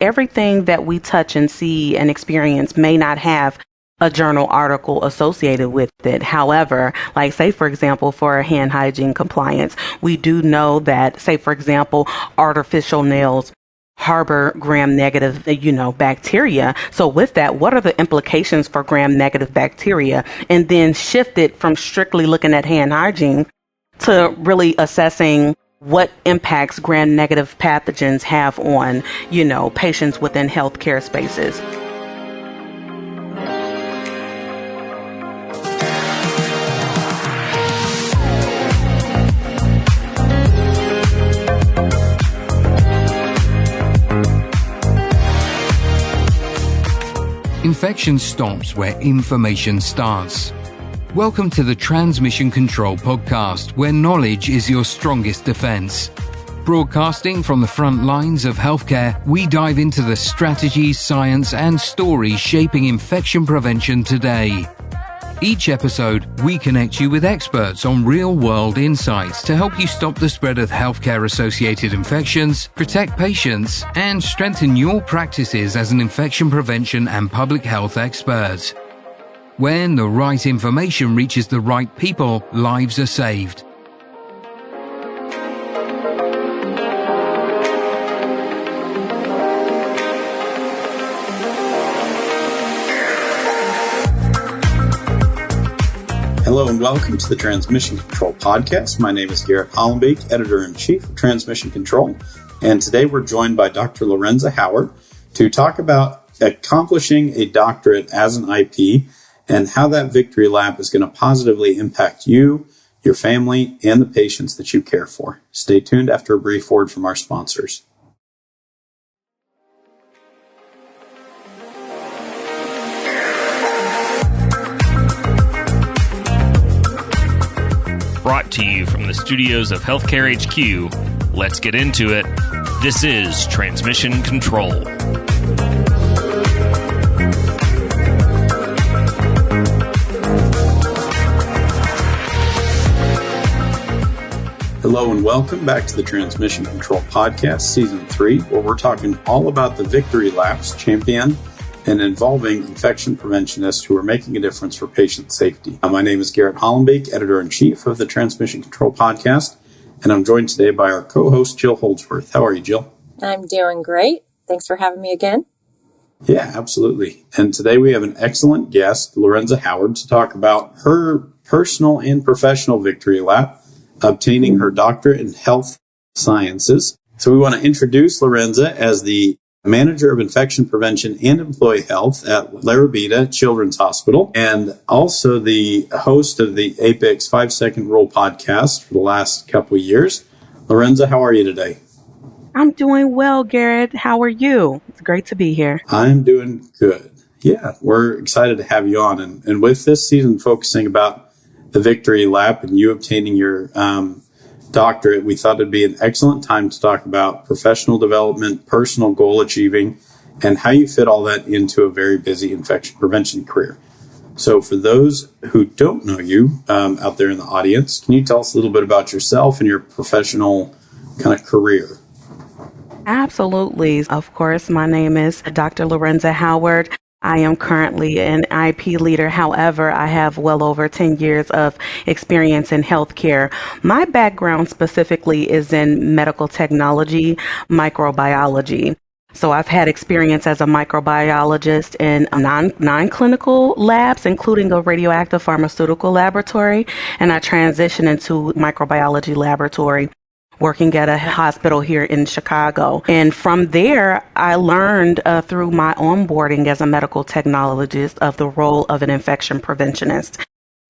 everything that we touch and see and experience may not have a journal article associated with it. However, like say, for example, for hand hygiene compliance, we do know that, say, for example, artificial nails harbor gram-negative, bacteria. So with that, what are the implications for gram-negative bacteria? And then shift it from strictly looking at hand hygiene to really assessing what impacts gram-negative pathogens have on, patients within healthcare spaces. Infection stops where information starts. Welcome to the Transmission Control podcast, where knowledge is your strongest defense. Broadcasting from the front lines of healthcare, we dive into the strategies, science, and stories shaping infection prevention today. Each episode, we connect you with experts on real-world insights to help you stop the spread of healthcare-associated infections, protect patients, and strengthen your practices as an infection prevention and public health expert. When the right information reaches the right people, lives are saved. Hello and welcome to the Transmission Control Podcast. My name is Garrett, Hollembeak, Editor-in-Chief of Transmission Control. And today we're joined by Dr. Lerenza Howard to talk about accomplishing a doctorate as an IP and how that victory lap is going to positively impact you, your family, and the patients that you care for. Stay tuned after a brief word from our sponsors. Brought to you from the studios of Healthcare HQ, let's get into it. This is Transmission Control. Hello and welcome back to the Transmission Control Podcast, Season 3, where we're talking all about the victory laps championed and involving infection preventionists who are making a difference for patient safety. My name is Garrett Hollembeak, Editor-in-Chief of the Transmission Control Podcast, and I'm joined today by our co-host, Jill Holdsworth. How are you, Jill? I'm doing great. Thanks for having me again. Yeah, absolutely. And today we have an excellent guest, Lerenza Howard, to talk about her personal and professional victory lap, obtaining her doctorate in health sciences. So we want to introduce Lerenza as the Manager of Infection Prevention and Employee Health at Rabida Children's Hospital, and also the host of the Apex 5-Second Rule podcast for the last couple of years. Lerenza, how are you today? I'm doing well, Garrett. How are you? It's great to be here. I'm doing good. Yeah, we're excited to have you on. And with this season focusing about the victory lap and you obtaining your doctorate, we thought it'd be an excellent time to talk about professional development, personal goal achieving, and how you fit all that into a very busy infection prevention career. So for those who don't know you out there in the audience, can you tell us a little bit about yourself and your professional kind of career? Absolutely. Of course, my name is Dr. Lerenza Howard. I am currently an IP leader. However, I have well over 10 years of experience in healthcare. My background specifically is in medical technology, microbiology. So I've had experience as a microbiologist in non-clinical labs, including a radioactive pharmaceutical laboratory, and I transitioned into microbiology laboratory working at a hospital here in Chicago. And from there, I learned through my onboarding as a medical technologist of the role of an infection preventionist,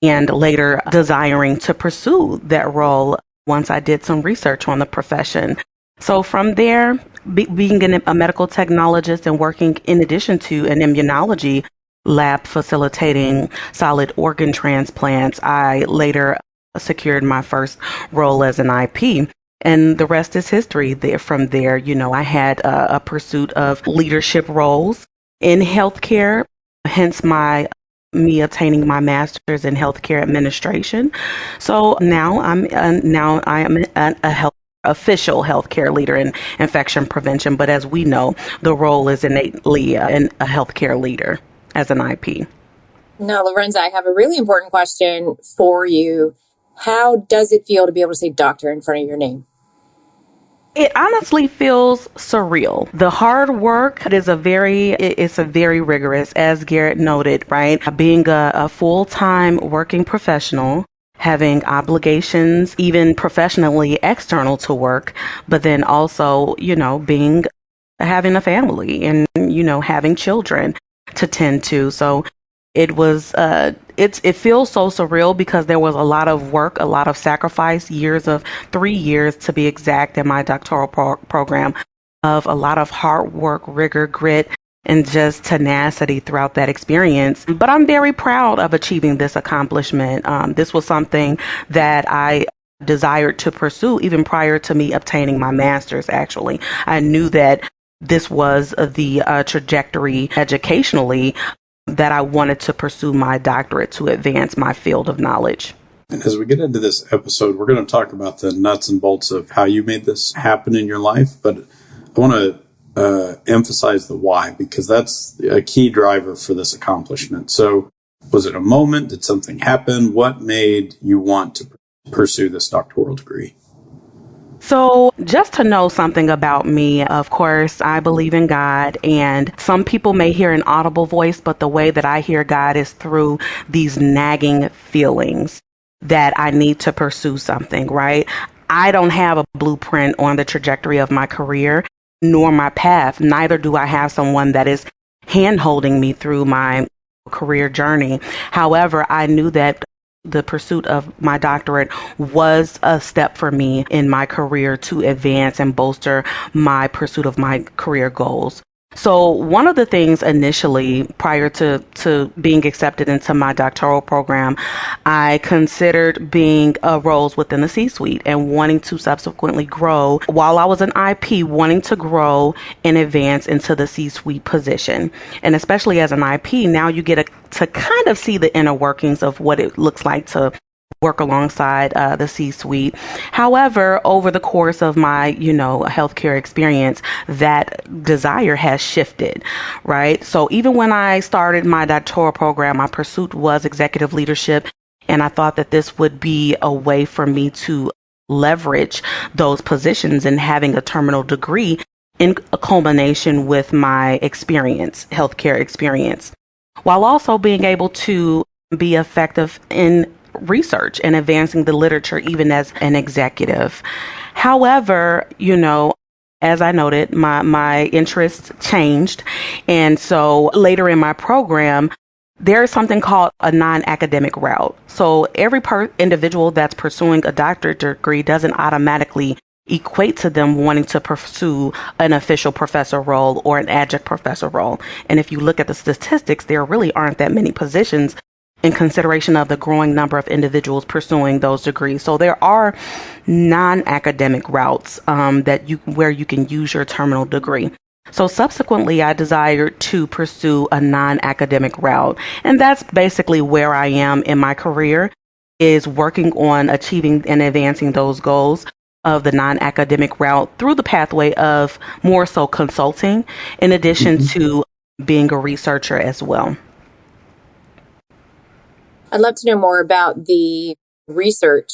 and later desiring to pursue that role once I did some research on the profession. So from there, being a medical technologist and working in addition to an immunology lab facilitating solid organ transplants, I later secured my first role as an IP. And the rest is history. From there, I had a pursuit of leadership roles in healthcare, hence me obtaining my master's in healthcare administration. So now I am a health official healthcare leader in infection prevention. But as we know, the role is innately a healthcare leader as an IP. Now, Lerenza, I have a really important question for you. How does it feel to be able to say doctor in front of your name? It honestly feels surreal. The hard work it's a very rigorous, as Garrett noted, right? Being a full-time working professional, having obligations, even professionally external to work, but then also, having a family and, having children to tend to. So it was, it feels so surreal because there was a lot of work, a lot of sacrifice, 3 years to be exact in my doctoral program, of a lot of hard work, rigor, grit, and just tenacity throughout that experience. But I'm very proud of achieving this accomplishment. This was something that I desired to pursue even prior to me obtaining my master's, actually. I knew that this was the trajectory educationally that I wanted to pursue my doctorate to advance my field of knowledge. And as we get into this episode, we're going to talk about the nuts and bolts of how you made this happen in your life. But I want to emphasize the why, because that's a key driver for this accomplishment. So was it a moment? Did something happen? What made you want to pursue this doctoral degree? So just to know something about me, of course, I believe in God, and some people may hear an audible voice, but the way that I hear God is through these nagging feelings that I need to pursue something, right? I don't have a blueprint on the trajectory of my career, nor my path. Neither do I have someone that is hand-holding me through my career journey. However, I knew that the pursuit of my doctorate was a step for me in my career to advance and bolster my pursuit of my career goals. So one of the things initially, prior to being accepted into my doctoral program, I considered being roles within the C-suite and wanting to subsequently grow. While I was an IP, wanting to grow and advance into the C-suite position. And especially as an IP, now you get to kind of see the inner workings of what it looks like to work alongside the C-suite. However, over the course of my, healthcare experience, that desire has shifted, right? So even when I started my doctoral program, my pursuit was executive leadership, and I thought that this would be a way for me to leverage those positions and having a terminal degree in a culmination with my experience, healthcare experience, while also being able to be effective in research and advancing the literature even as an executive. However, as I noted, my interests changed. And so later in my program, there is something called a non-academic route. So every individual that's pursuing a doctorate degree doesn't automatically equate to them wanting to pursue an official professor role or an adjunct professor role. And if you look at the statistics, there really aren't that many positions in consideration of the growing number of individuals pursuing those degrees. So there are non-academic routes where you can use your terminal degree. So subsequently, I desired to pursue a non-academic route. And that's basically where I am in my career, is working on achieving and advancing those goals of the non-academic route through the pathway of more so consulting, in addition to being a researcher as well. I'd love to know more about the research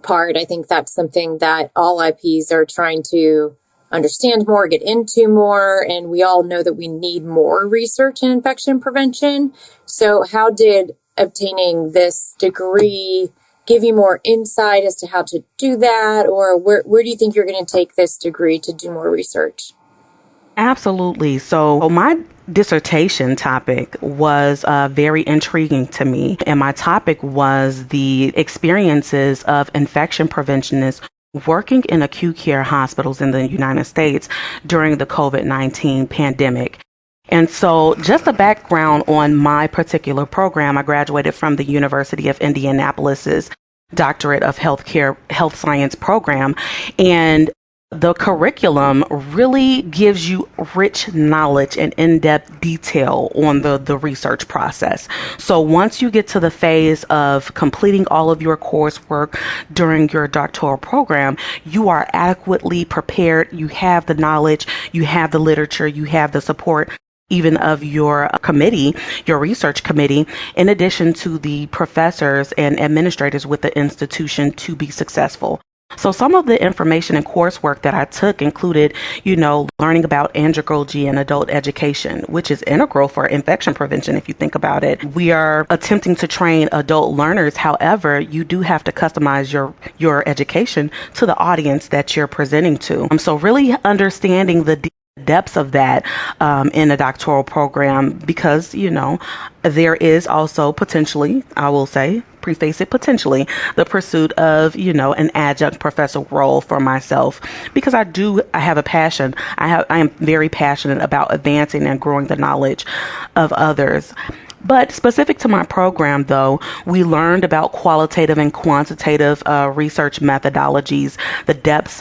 part. I think that's something that all IPs are trying to understand more, get into more, and we all know that we need more research in infection prevention. So how did obtaining this degree give you more insight as to how to do that? Or where do you think you're going to take this degree to do more research? Absolutely. So my dissertation topic was very intriguing to me. And my topic was the experiences of infection preventionists working in acute care hospitals in the United States during the COVID-19 pandemic. And so just a background on my particular program, I graduated from the University of Indianapolis's Doctorate of Health Science program. And The curriculum really gives you rich knowledge and in-depth detail on the research process. So once you get to the phase of completing all of your coursework during your doctoral program, you are adequately prepared. You have the knowledge, you have the literature, you have the support even of your committee, your research committee, in addition to the professors and administrators with the institution to be successful. So some of the information and coursework that I took included, learning about andragogy and adult education, which is integral for infection prevention if you think about it. We are attempting to train adult learners. However, you do have to customize your education to the audience that you're presenting to. So really understanding the depths of that in a doctoral program, because there is also potentially, I will say, preface it, potentially the pursuit of an adjunct professor role for myself, because I have a passion. I am very passionate about advancing and growing the knowledge of others. But specific to my program, though, we learned about qualitative and quantitative research methodologies, the depths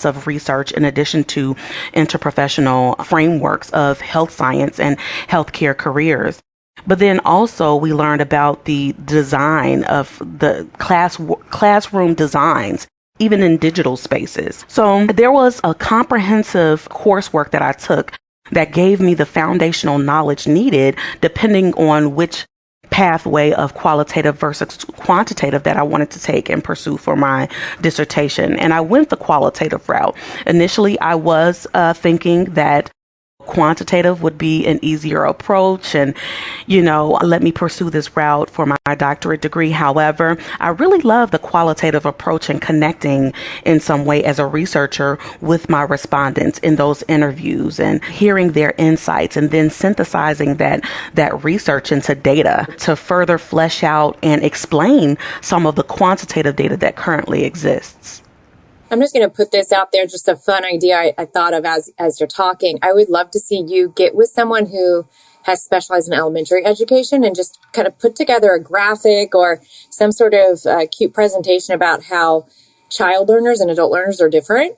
of research, in addition to interprofessional frameworks of health science and healthcare careers. But then also we learned about the design of the classroom designs, even in digital spaces. So there was a comprehensive coursework that I took that gave me the foundational knowledge needed depending on which pathway of qualitative versus quantitative that I wanted to take and pursue for my dissertation. And I went the qualitative route. Initially, I was thinking that quantitative would be an easier approach and, let me pursue this route for my doctorate degree. However, I really love the qualitative approach and connecting in some way as a researcher with my respondents in those interviews and hearing their insights and then synthesizing that research into data to further flesh out and explain some of the quantitative data that currently exists. I'm just going to put this out there, just a fun idea I thought of as you're talking. I would love to see you get with someone who has specialized in elementary education and just kind of put together a graphic or some sort of cute presentation about how child learners and adult learners are different.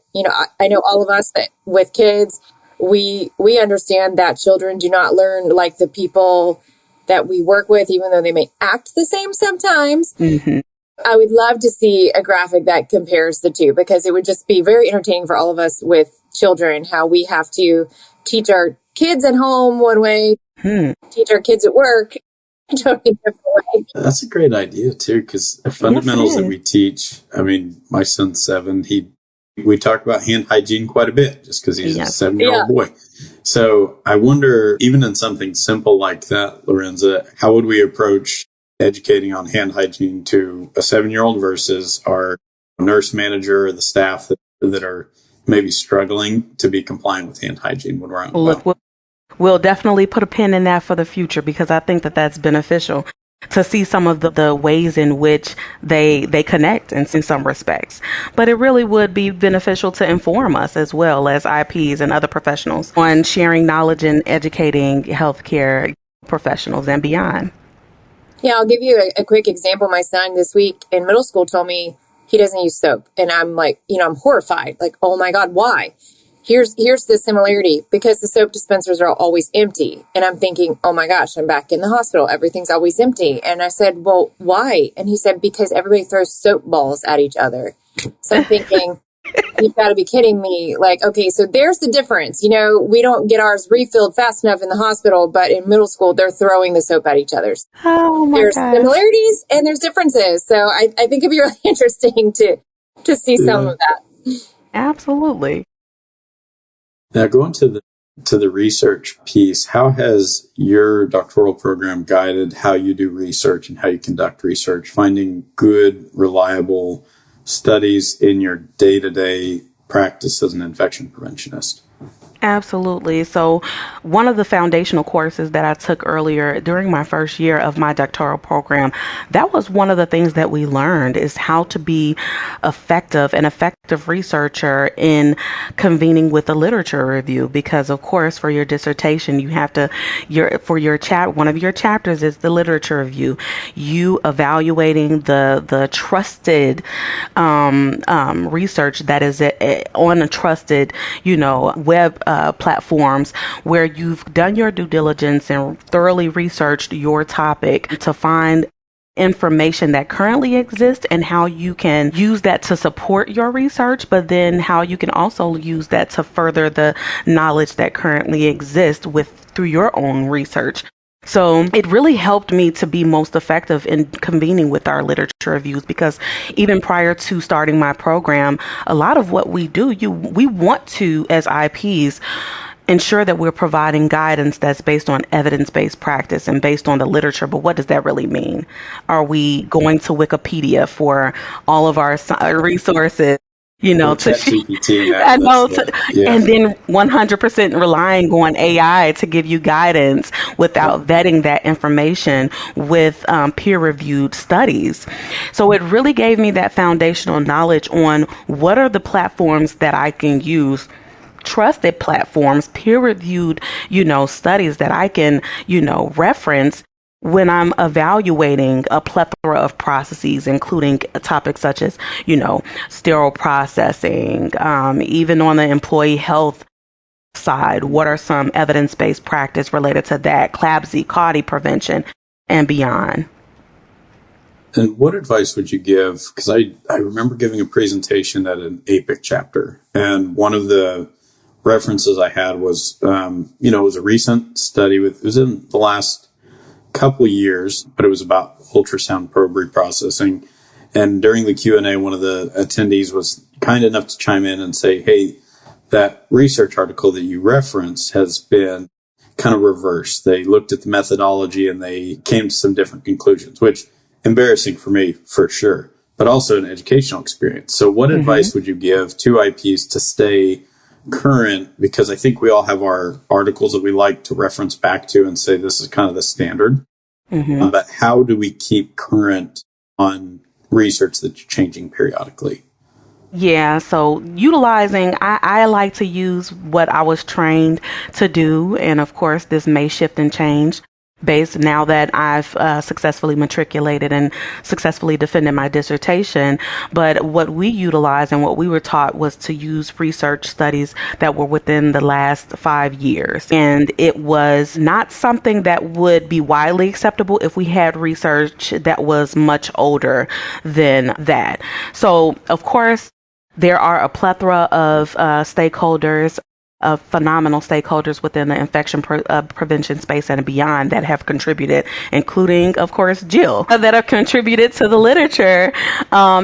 I know all of us that with kids, we understand that children do not learn like the people that we work with, even though they may act the same sometimes. Mm-hmm. I would love to see a graphic that compares the two, because it would just be very entertaining for all of us with children, how we have to teach our kids at home one way, teach our kids at work a totally different way. That's a great idea, too, because the fundamentals that we teach, my son's 7, we talk about hand hygiene quite a bit just because he's a 7-year-old boy. So I wonder, even in something simple like that, Lerenza, how would we approach educating on hand hygiene to a 7-year-old versus our nurse manager or the staff that are maybe struggling to be compliant with hand hygiene when we're out? Look, we'll definitely put a pin in that for the future, because I think that that's beneficial to see some of the ways in which they connect in some respects. But it really would be beneficial to inform us as well as IPs and other professionals on sharing knowledge and educating healthcare professionals and beyond. Yeah, I'll give you a quick example. My son this week in middle school told me he doesn't use soap. And I'm like, I'm horrified. Like, oh my God, why? Here's the similarity, because the soap dispensers are always empty. And I'm thinking, oh my gosh, I'm back in the hospital. Everything's always empty. And I said, well, why? And he said, because everybody throws soap balls at each other. So I'm thinking, you've got to be kidding me. Like, okay, so there's the difference. We don't get ours refilled fast enough in the hospital, but in middle school, they're throwing the soap at each other. Oh my There's gosh. similarities and there's differences. So I think it'd be really interesting to see some of that. Absolutely. Now, going to the research piece, how has your doctoral program guided how you do research and how you conduct research, finding good, reliable studies in your day-to-day practice as an infection preventionist? Absolutely. So, one of the foundational courses that I took earlier during my first year of my doctoral program, that was one of the things that we learned is how to be an effective researcher in convening with a literature review. Because, of course, for your dissertation, you have to, one of your chapters is the literature review. You evaluating the trusted research that is on a trusted, web platforms where you've done your due diligence and thoroughly researched your topic to find information that currently exists and how you can use that to support your research, but then how you can also use that to further the knowledge that currently exists through your own research. So it really helped me to be most effective in convening with our literature reviews, because even prior to starting my program, a lot of what we do, we want to, as IPs, ensure that we're providing guidance that's based on evidence-based practice and based on the literature. But what does that really mean? Are we going to Wikipedia for all of our resources? To ChatGPT, I know, yeah. and then 100% relying on AI to give you guidance without vetting that information with peer-reviewed studies. So it really gave me that foundational knowledge on what are the platforms that I can use, trusted platforms, peer-reviewed, studies that I can, reference when I'm evaluating a plethora of processes, including topics such as, sterile processing, even on the employee health side, what are some evidence-based practice related to that, CLABSI, CAUTI prevention, and beyond. And what advice would you give? Because I remember giving a presentation at an APIC chapter, and one of the references I had was, it was a recent study it was in the last couple years, but it was about ultrasound probe reprocessing. And during the Q&A, one of the attendees was kind enough to chime in and say, hey, that research article that you referenced has been kind of reversed. They looked at the methodology and they came to some different conclusions, which embarrassing for me for sure, but also an educational experience. So what advice would you give to IPs to stay current? Because I think we all have our articles that we like to reference back to and say this is kind of the standard. But how do we keep current on research that's changing periodically? Yeah, so utilizing, I like to use what I was trained to do. And of course, this may shift and change based now that I've successfully matriculated and successfully defended my dissertation. But what we utilized and what we were taught was to use research studies that were within the last 5 years. And it was not something that would be widely acceptable if we had research that was much older than that. So, of course, there are a plethora of stakeholders, phenomenal stakeholders within the infection prevention space and beyond that have contributed, including, of course, Jill, that have contributed to the literature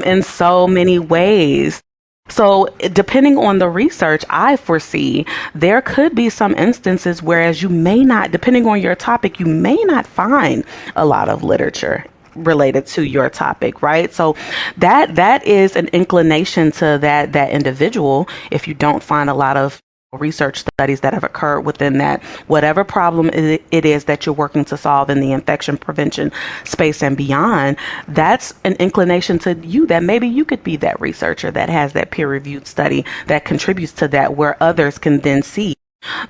in so many ways. So depending on the research, I foresee there could be some instances whereas you may not, depending on your topic, you may not find a lot of literature related to your topic, right? So that is an inclination to that individual. If you don't find a lot of research studies that have occurred within that, whatever problem it is that you're working to solve in the infection prevention space and beyond, that's an inclination to you that maybe you could be that researcher that has that peer-reviewed study that contributes to that, where others can then see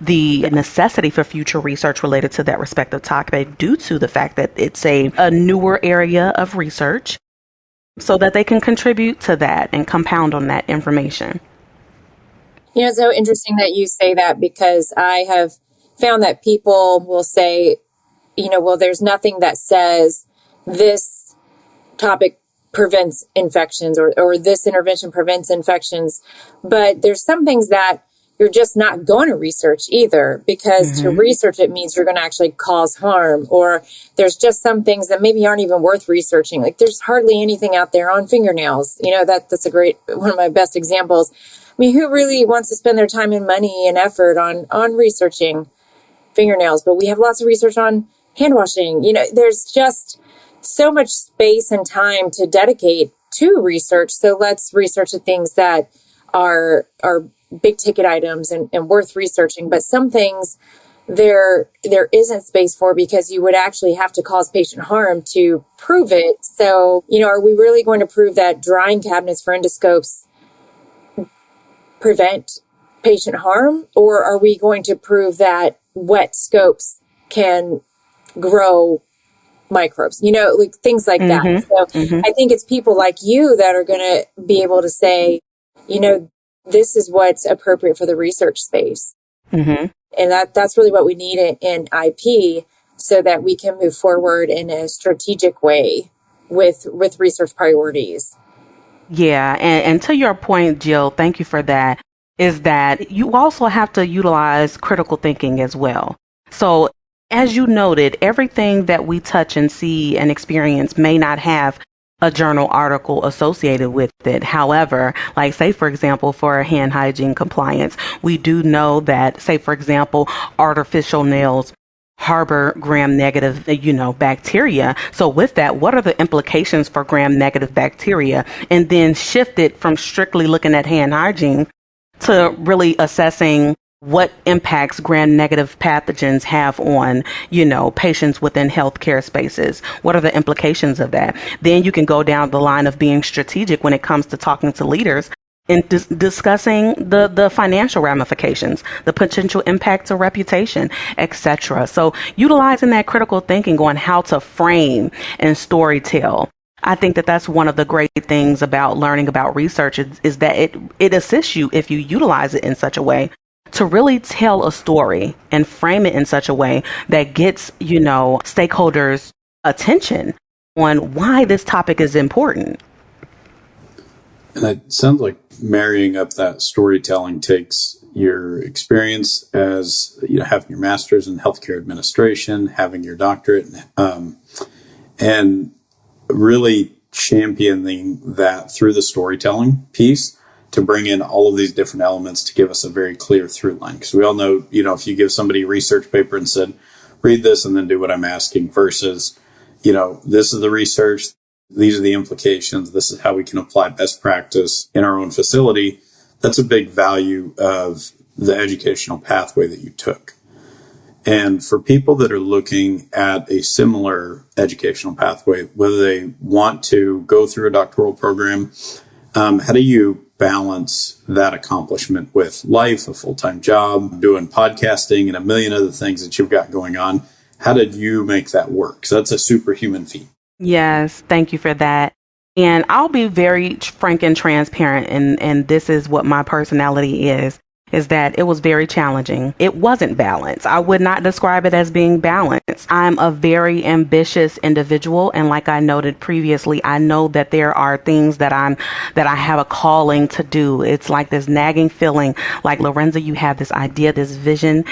the necessity for future research related to that respective topic due to the fact that it's a newer area of research, so that they can contribute to that and compound on that information. It's so interesting that you say that, because I have found that people will say, well, there's nothing that says this topic prevents infections or this intervention prevents infections. But there's some things that you're just not going to research either, because to research it means you're going to actually cause harm. Or there's just some things that maybe aren't even worth researching. Like there's hardly anything out there on fingernails. That's one of my best examples. I mean, who really wants to spend their time and money and effort on researching fingernails? But we have lots of research on hand washing. There's just so much space and time to dedicate to research. So let's research the things that are big ticket items and worth researching, but some things there isn't space for because you would actually have to cause patient harm to prove it. So, are we really going to prove that drying cabinets for endoscopes prevent patient harm? Or are we going to prove that wet scopes can grow microbes, like things like that. So I think it's people like you that are going to be able to say, this is what's appropriate for the research space. And that's really what we need in IP so that we can move forward in a strategic way with research priorities. Yeah. And to your point, Jill, thank you for that, is that you also have to utilize critical thinking as well. So as you noted, everything that we touch and see and experience may not have a journal article associated with it. However, like say, for example, for hand hygiene compliance, we do know that, say, for example, artificial nails harbor gram-negative, bacteria. So with that, what are the implications for gram-negative bacteria? And then shift it from strictly looking at hand hygiene to really assessing what impacts gram-negative pathogens have on, patients within healthcare spaces. What are the implications of that? Then you can go down the line of being strategic when it comes to talking to leaders and discussing the financial ramifications, the potential impact to reputation, etc. So utilizing that critical thinking on how to frame and storytell. I think that that's one of the great things about learning about research is that it assists you, if you utilize it in such a way, to really tell a story and frame it in such a way that gets, stakeholders' attention on why this topic is important. And it sounds like marrying up that storytelling takes your experience as, having your master's in healthcare administration, having your doctorate, and really championing that through the storytelling piece to bring in all of these different elements to give us a very clear through line. Because we all know, if you give somebody a research paper and said, read this and then do what I'm asking versus, this is the research, these are the implications, this is how we can apply best practice in our own facility. That's a big value of the educational pathway that you took. And for people that are looking at a similar educational pathway, whether they want to go through a doctoral program, how do you balance that accomplishment with life, a full-time job, doing podcasting, and a million other things that you've got going on? How did you make that work? So that's a superhuman feat. Yes, thank you for that. And I'll be very frank and transparent, and this is what my personality is that it was very challenging. It wasn't balanced. I would not describe it as being balanced. I'm a very ambitious individual, and like I noted previously, I know that there are things that I have a calling to do. It's like this nagging feeling, like, Lerenza, you have this idea, this vision,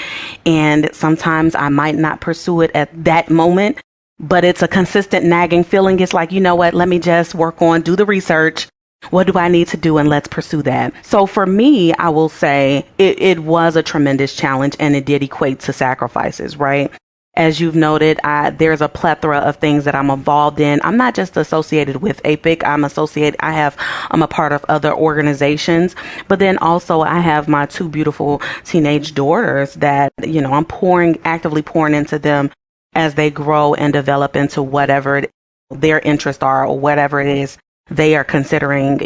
and sometimes I might not pursue it at that moment, but it's a consistent nagging feeling. It's like, you know what, let me just do the research. What do I need to do? And let's pursue that. So for me, I will say it was a tremendous challenge, and it did equate to sacrifices, right? As you've noted, there's a plethora of things that I'm involved in. I'm not just associated with APIC. I'm a part of other organizations, but then also I have my two beautiful teenage daughters that, I'm actively pouring into them as they grow and develop into whatever their interests are or whatever it is they are considering,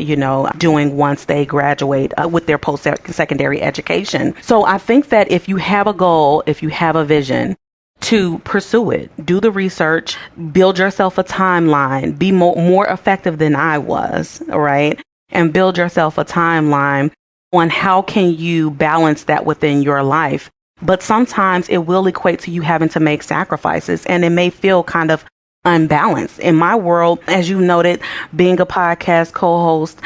doing once they graduate with their post-secondary education. So I think that if you have a goal, if you have a vision, to pursue it, do the research, build yourself a timeline, be more effective than I was, right? And build yourself a timeline on how can you balance that within your life. But sometimes it will equate to you having to make sacrifices, and it may feel kind of unbalanced. In my world, as you noted, being a podcast co-host,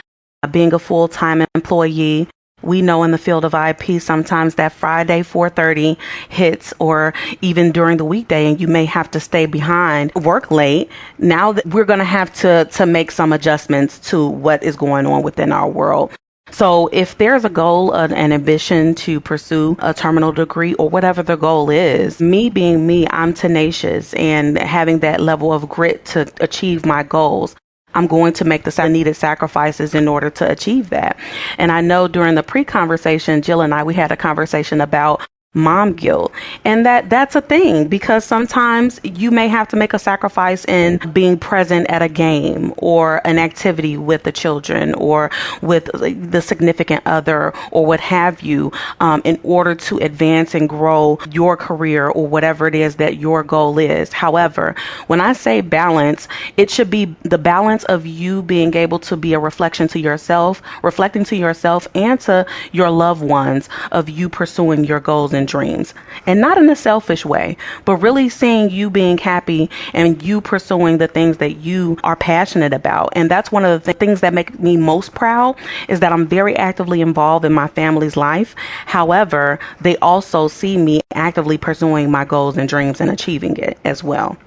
being a full-time employee, we know in the field of IP, sometimes that Friday 4:30 hits, or even during the weekday, and you may have to stay behind, work late. Now that we're going to have to make some adjustments to what is going on within our world. So if there's a goal, an ambition to pursue a terminal degree or whatever the goal is, me being me, I'm tenacious and having that level of grit to achieve my goals. I'm going to make the needed sacrifices in order to achieve that. And I know during the pre-conversation, Jill and I, we had a conversation about mom guilt. And that's a thing, because sometimes you may have to make a sacrifice in being present at a game or an activity with the children or with the significant other or what have you, in order to advance and grow your career or whatever it is that your goal is. However, when I say balance, it should be the balance of you being able to be a reflecting to yourself and to your loved ones, of you pursuing your goals and dreams, and not in a selfish way, but really seeing you being happy and you pursuing the things that you are passionate about. And that's one of the things that make me most proud, is that I'm very actively involved in my family's life. However, they also see me actively pursuing my goals and dreams and achieving it as well.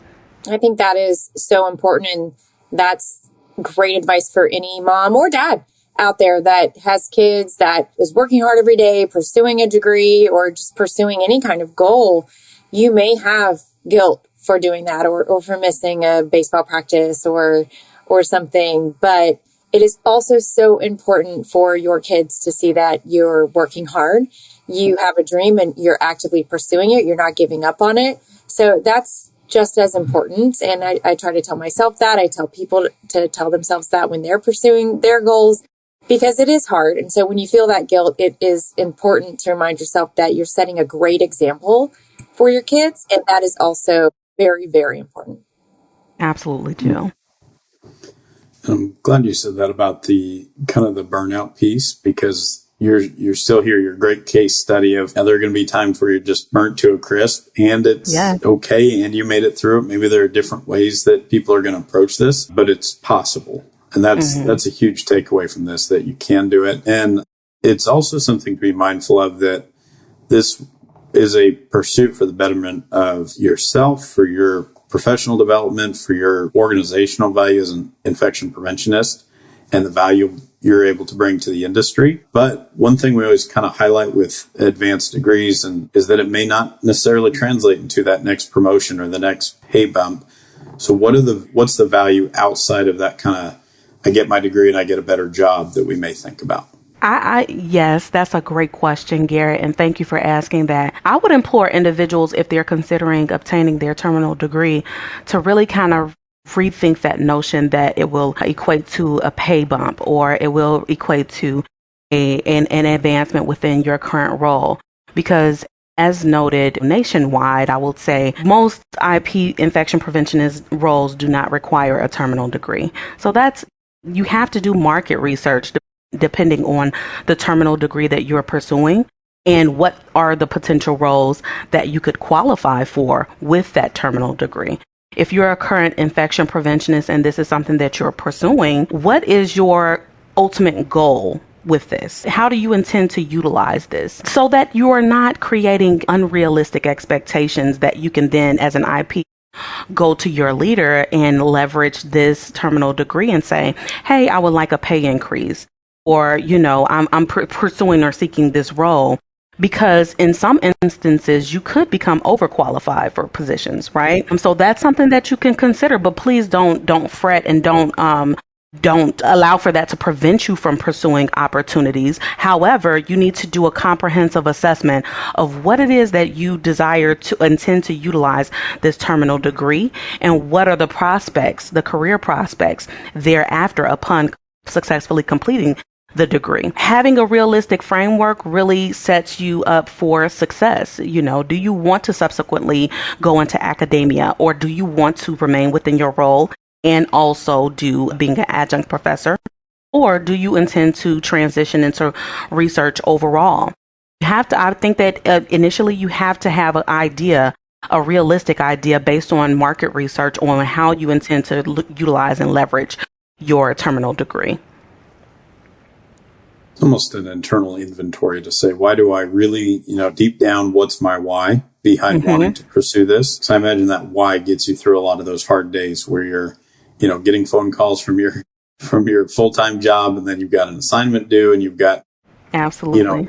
I think that is so important, and that's great advice for any mom or dad out there that has kids, that is working hard every day, pursuing a degree, or just pursuing any kind of goal. You may have guilt for doing that, or for missing a baseball practice or something, but it is also so important for your kids to see that you're working hard, you have a dream, and you're actively pursuing it. You're not giving up on it. So that's just as important. And I try to tell myself that. I tell people to tell themselves that when they're pursuing their goals, because it is hard. And so when you feel that guilt, it is important to remind yourself that you're setting a great example for your kids. And that is also very, very important. Absolutely, Jill. I'm glad you said that about the kind of the burnout piece, because you're still here. You're a great case study of how there are going to be times where you're just burnt to a crisp, and it's okay, and you made it through it. Maybe there are different ways that people are going to approach this, but it's possible. And that's a huge takeaway from this, that you can do it. And it's also something to be mindful of, that this is a pursuit for the betterment of yourself, for your professional development, for your organizational value as an infection preventionist, and the value you're able to bring to the industry. But one thing we always kind of highlight with advanced degrees is that it may not necessarily translate into that next promotion or the next pay bump. So what's the value outside of that kind of, I get my degree and I get a better job, that we may think about? Yes, that's a great question, Garrett, and thank you for asking that. I would implore individuals, if they're considering obtaining their terminal degree, to really kind of rethink that notion that it will equate to a pay bump, or it will equate to an advancement within your current role. Because as noted nationwide, I will say most IP infection preventionist roles do not require a terminal degree. So you have to do market research depending on the terminal degree that you're pursuing, and what are the potential roles that you could qualify for with that terminal degree. If you're a current infection preventionist and this is something that you're pursuing, what is your ultimate goal with this? How do you intend to utilize this so that you are not creating unrealistic expectations that you can then, as an IP, go to your leader and leverage this terminal degree and say, hey, I would like a pay increase, or, I'm pursuing or seeking this role. Because in some instances, you could become overqualified for positions, right? So that's something that you can consider, but please don't fret, and don't allow for that to prevent you from pursuing opportunities. However, you need to do a comprehensive assessment of what it is that you desire to intend to utilize this terminal degree, and what are the prospects, the career prospects thereafter upon successfully completing the degree. Having a realistic framework really sets you up for success. Do you want to subsequently go into academia, or do you want to remain within your role and also do being an adjunct professor? Or do you intend to transition into research overall? I think that initially you have to have a realistic idea based on market research on how you intend to utilize and leverage your terminal degree. It's almost an internal inventory to say, why do I really, deep down, what's my why behind wanting to pursue this? So I imagine that why gets you through a lot of those hard days where you're, getting phone calls from your full-time job, and then you've got an assignment due, and you've got, absolutely,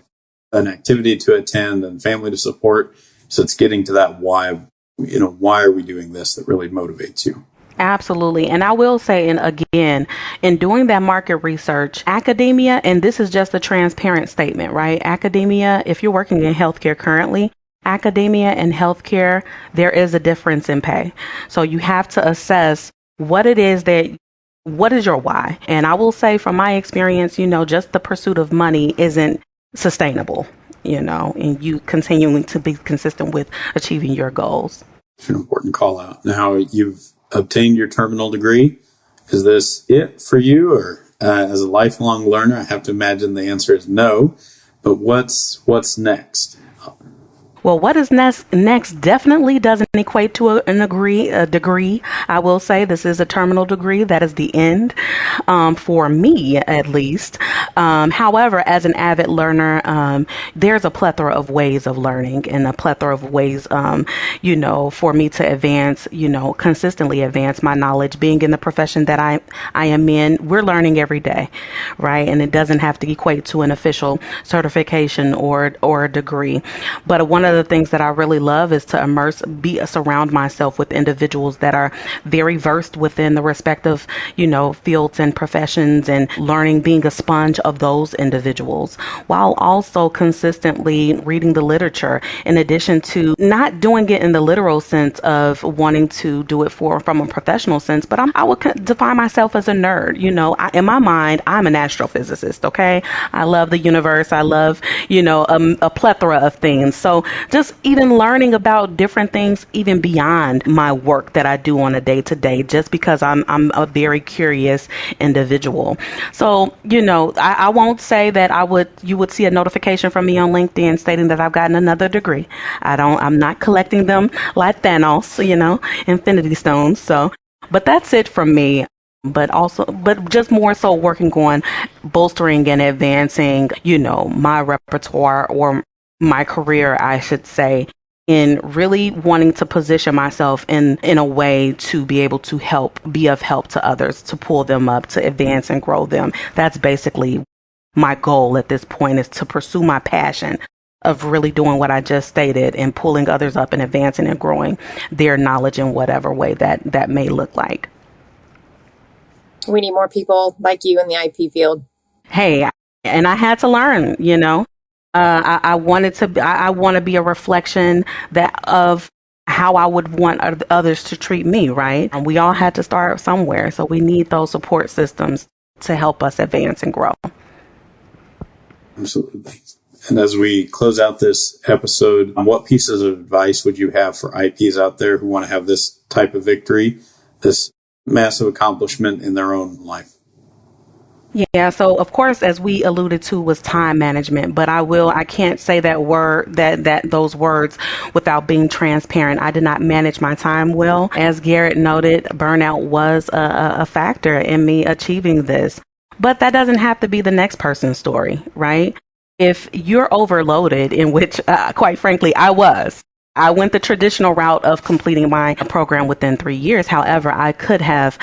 an activity to attend and family to support. So it's getting to that why, why are we doing this, that really motivates you? Absolutely. And I will say, and again, in doing that market research, academia, and this is just a transparent statement, right? Academia, if you're working in healthcare currently, academia and healthcare, there is a difference in pay. So you have to assess what it is what is your why? And I will say from my experience, just the pursuit of money isn't sustainable, and you continuing to be consistent with achieving your goals. It's an important call out. Now, you've obtained your terminal degree. Is this it for you? Or as a lifelong learner, I have to imagine the answer is no. But what's next? Well, what is next definitely doesn't equate to a degree. I will say this is a terminal degree. That is the end, for me at least. However, as an avid learner, there's a plethora of ways of learning and a plethora of ways, for me to advance, consistently advance my knowledge. Being in the profession that I am in, we're learning every day, right? And it doesn't have to equate to an official certification or a degree. But one of the things that I really love is to surround myself with individuals that are very versed within the respective, fields and professions, and learning, being a sponge of those individuals, while also consistently reading the literature, in addition to not doing it in the literal sense of wanting to do it from a professional sense, but I would define myself as a nerd. In my mind, I'm an astrophysicist. Okay. I love the universe. I love, a plethora of things. So just even learning about different things, even beyond my work that I do on a day-to-day, just because I'm a very curious individual. So, I won't say that you would see a notification from me on LinkedIn stating that I've gotten another degree. I'm not collecting them like Thanos, Infinity Stones. So, but that's it from me. But just more so working on bolstering and advancing, my repertoire, or my career, I should say, in really wanting to position myself in a way to be able to be of help to others, to pull them up, to advance and grow them. That's basically my goal at this point, is to pursue my passion of really doing what I just stated and pulling others up and advancing and growing their knowledge in whatever way that may look like. We need more people like you in the IP field. Hey, and I had to learn, I want to be a reflection of how I would want others to treat me, right? And we all had to start somewhere. So we need those support systems to help us advance and grow. Absolutely. And as we close out this episode, what pieces of advice would you have for IPs out there who want to have this type of victory, this massive accomplishment in their own life? Yeah, so of course, as we alluded to, was time management, but I can't say those words without being transparent. I did not manage my time well. As Garrett noted, burnout was a factor in me achieving this, but that doesn't have to be the next person's story, right? If you're overloaded, in which, quite frankly, I went the traditional route of completing my program within 3 years. However, I could have,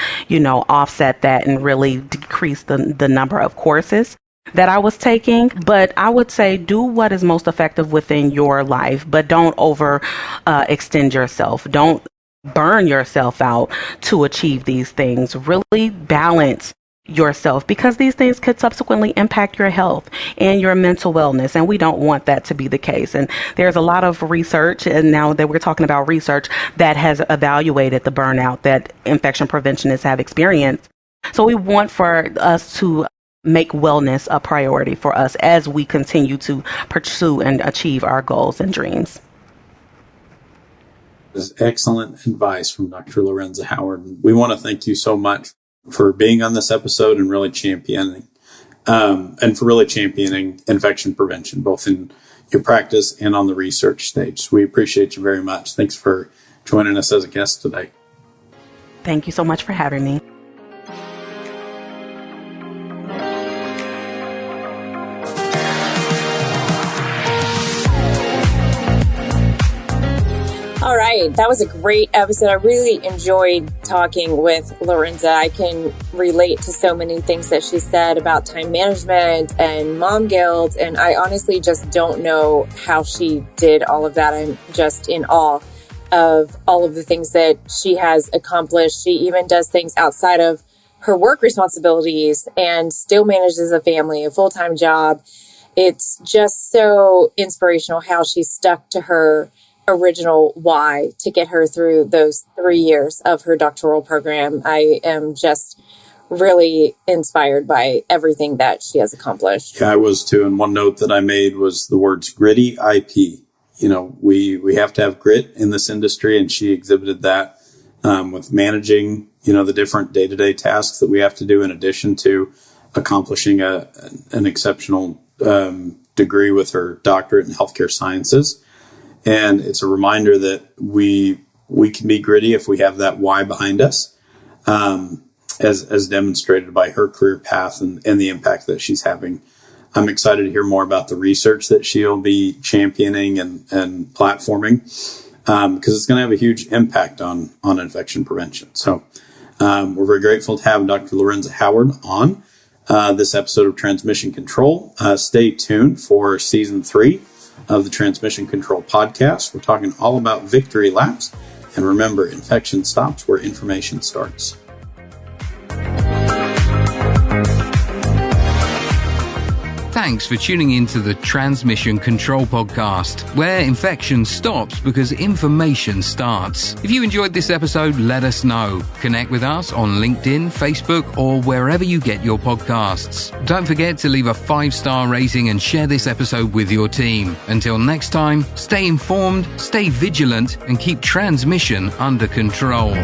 offset that and really decrease the number of courses that I was taking. But I would say do what is most effective within your life, but don't extend yourself. Don't burn yourself out to achieve these things. Really balance yourself, because these things could subsequently impact your health and your mental wellness, and we don't want that to be the case. And there's a lot of research, and now that we're talking about research, that has evaluated the burnout that infection preventionists have experienced. So we want for us to make wellness a priority for us as we continue to pursue and achieve our goals and dreams. This is excellent advice from Dr. Lerenza Howard. We want to thank you so much for being on this episode and really championing infection prevention, both in your practice and on the research stage. So we appreciate you very much. Thanks for joining us as a guest today. Thank you so much for having me. All right. That was a great episode. I really enjoyed talking with Lerenza. I can relate to so many things that she said about time management and mom guilt. And I honestly just don't know how she did all of that. I'm just in awe. of all of the things that she has accomplished. She even does things outside of her work responsibilities and still manages a family, a full-time job. It's just so inspirational how she stuck to her original why to get her through those 3 years of her doctoral program. I am just really inspired by everything that she has accomplished. Yeah, I was too. And one note that I made was the words gritty IP. We have to have grit in this industry, and she exhibited that with managing, the different day-to-day tasks that we have to do in addition to accomplishing an exceptional degree with her doctorate in healthcare sciences. And it's a reminder that we can be gritty if we have that why behind us, as demonstrated by her career path and the impact that she's having. I'm excited to hear more about the research that she'll be championing and platforming, because it's going to have a huge impact on infection prevention. So we're very grateful to have Dr. Lerenza Howard on this episode of Transmission Control. Stay tuned for season 3 of the Transmission Control podcast. We're talking all about victory laps. And remember, infection stops where information starts. Thanks for tuning in to the Transmission Control Podcast, where infection stops because information starts. If you enjoyed this episode, let us know. Connect with us on LinkedIn, Facebook, or wherever you get your podcasts. Don't forget to leave a 5-star rating and share this episode with your team. Until next time, stay informed, stay vigilant, and keep transmission under control.